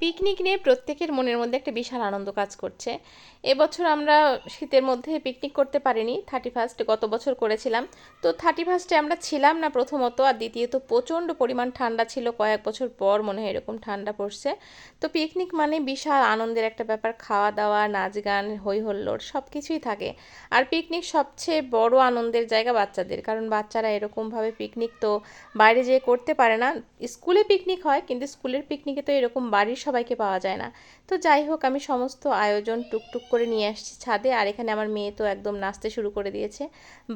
Picnic নিয়ে প্রত্যেকের মনের মধ্যে একটা বিশাল আনন্দ কাজ করছে। এবছর আমরা শীতের মধ্যে পিকনিক করতে পারিনি। 31st গত বছর করেছিলাম। তো 31স্টে আমরা ছিলাম না প্রথমত, আর দ্বিতীয়ত প্রচণ্ড পরিমাণ ঠান্ডা ছিল। কয়েক বছর পর মনে হয় এরকম ঠান্ডা পড়ছে। তো পিকনিক মানে বিশাল আনন্দের একটা ব্যাপার, খাওয়া দাওয়া, নাচ গান, হই হল্লোড় সব কিছুই থাকে। আর পিকনিক সবচেয়ে বড় আনন্দের জায়গা বাচ্চাদের, কারণ বাচ্চারা এরকমভাবে পিকনিক তো বাইরে যেয়ে করতে পারে না। স্কুলে পিকনিক হয়, কিন্তু স্কুলের পিকনিকে তো এরকম বাড়ির সবাইকে পাওয়া যায় না। তো যাই হোক, আমি সমস্ত আয়োজন টুকটুক করে নিয়ে আসছি ছাদে, আর এখানে আমার মেয়ে তো একদম নাচতে শুরু করে দিয়েছে।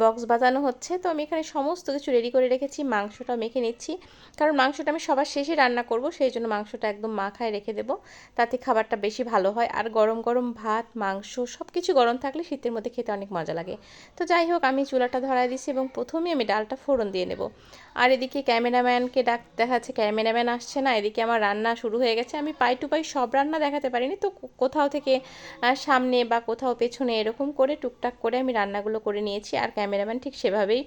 বক্স বাজানো হচ্ছে, তো আমি এখানে সমস্ত কিছু রেডি করে রেখেছি। মাংসটা মেখে নিচ্ছি, কারণ মাংসটা আমি সবার শেষে রান্না করব, সেই জন্য মাংসটা একদম মাখায় রেখে দেবো, তাতে খাবারটা বেশি ভালো হয়। আর গরম গরম ভাত, মাংস সব কিছু গরম থাকলে শীতের মধ্যে খেতে অনেক মজা লাগে। তো যাই হোক, আমি চুলাটা ধরায় দিছি এবং প্রথমেই আমি ডালটা ফোড়ন দিয়ে নেব। আর এদিকে ক্যামেরাম্যানকে দেখাচ্ছে, ক্যামেরাম্যান আসছে না। এদিকে আমার রান্না শুরু হয়ে গেছে। আমি পাই টু পাই সব রান্না দেখাতে পারিনি, তো কোথাও থেকে সামনে বা কোথাও পেছনে এরকম করে টুকটাক করে আমি রান্নাগুলো করে নিয়েছি। আর ক্যামেরাম্যান ঠিক সেভাবেই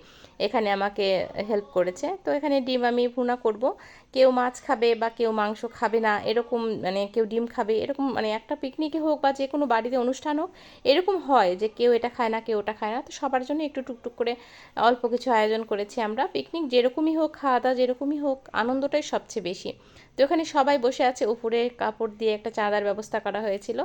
এখানে আমাকে হেল্প করেছে। তো এখানে ডিম আমি ভুনা করব। কেউ মাছ খাবে বা কেউ মাংস খাবে না, এরকম মানে কেউ ডিম খাবে, এরকম মানে একটা পিকনিকে হোক বা যে কোনো বাড়িতে অনুষ্ঠান হোক, এরকম হয় যে কেউ এটা খায় না, কেউ ওটা খায় না। তো সবার জন্য একটু টুকটুক করে অল্প কিছু আয়োজন করেছি আমরা। পিকনিক যেরকমই হোক, খাওয়া দাওয়া যেরকমই হোক, আনন্দটাই সবচেয়ে বেশি। তো এখানে সবাই বসে আছে, উপরে কাপড় দিয়ে একটা চাঁদার ব্যবস্থা করা হয়েছিল।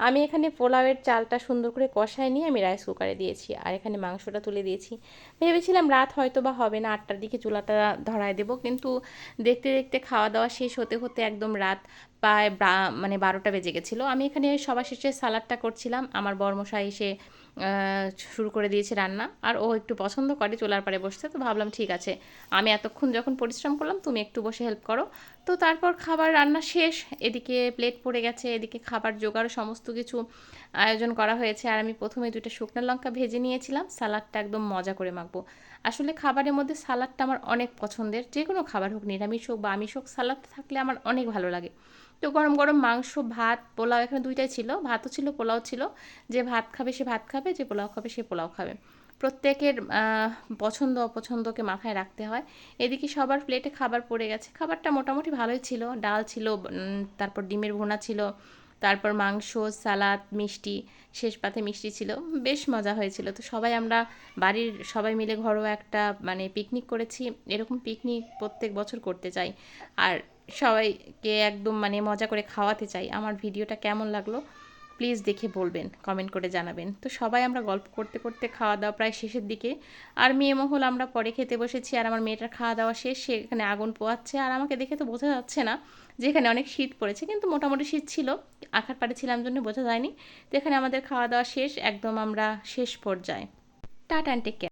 আমি এখানে পোলাওয়ের চালটা সুন্দর করে কষায় নিয়ে আমি রাইস কুকারে দিয়েছি, আর এখানে মাংসটা তুলে দিয়েছি। ভেবেছিলাম রাত হয়তো বা হবে না, 8টার দিকে চুলাটা ধরায় দেবো, কিন্তু দেখতে দেখতে খাওয়া দাওয়া শেষ হতে হতে একদম রাত প্রায় মানে 12টা বেজে গেছিলো। আমি এখানে সবার শেষে সালাডটা করছিলাম। আমার বরমশাই এসে শুরু করে দিয়েছে রান্না, আর ও একটু পছন্দ করে চুলার পাড়ে বসতে। তো ভাবলাম ঠিক আছে, আমি এতক্ষণ যখন পরিশ্রম করলাম, তুমি একটু বসে হেল্প করো। তো তারপর খাবার রান্না শেষ, এদিকে প্লেট পড়ে গেছে, এদিকে খাবার জোগাড় সমস্ত কিছু আয়োজন করা হয়েছে। আর আমি প্রথমে 2টা শুকনো লঙ্কা ভেজে নিয়েছিলাম, সালাডটা একদম মজা করে মাখবো। আসলে খাবারের মধ্যে সালাডটা আমার অনেক পছন্দের, যে কোনো খাবার হোক, নিরামিষ হোক বা আমিষ হোক, সালাড থাকলে আমার অনেক ভালো লাগে। তো গরম গরম মাংস, ভাত, পোলাও, এখানে 2টাই ছিল, ভাতও ছিল পোলাও ছিল। যে ভাত খাবে সে ভাত খাবে, যে পোলাও খাবে সে পোলাও খাবে। প্রত্যেকের পছন্দ অপছন্দকে মাথায় রাখতে হয়। এদিকে সবার প্লেটে খাবার পড়ে গেছে। খাবারটা মোটামুটি ভালোই ছিল, ডাল ছিল, তারপর ডিমের ভুনা ছিল, তারপর মাংস, সালাদ, মিষ্টি, শেষ পাতে মিষ্টি ছিল। বেশ মজা হয়েছিল। তো সবাই আমরা বাড়ির সবাই মিলে ঘরোয়া একটা মানে পিকনিক করেছি। এরকম পিকনিক প্রত্যেক বছর করতে চাই, আর সবাইকে একদম মানে মজা করে খাওয়াতে চাই। আমার ভিডিওটা কেমন লাগলো প্লিজ দেখে বলবেন, কমেন্ট করে জানাবেন। তো সবাই আমরা গল্প করতে করতে খাওয়া দাওয়া প্রায় শেষের দিকে, আর মেয়ে মহল আমরা পরে খেতে বসেছি। আর আমার মেয়েটার খাওয়া দাওয়া শেষ, সে এখানে আগুন পোয়াচ্ছে। আর আমাকে দেখে তো বোঝা যাচ্ছে না যে এখানে অনেক শীত পড়েছে, কিন্তু মোটামুটি শীত ছিল, আখার পাড়ে ছিলাম জন্য বোঝা যায়নি। তো এখানে আমাদের খাওয়া দাওয়া শেষ, একদম আমরা শেষ পর্যায়ে। Tata and take care.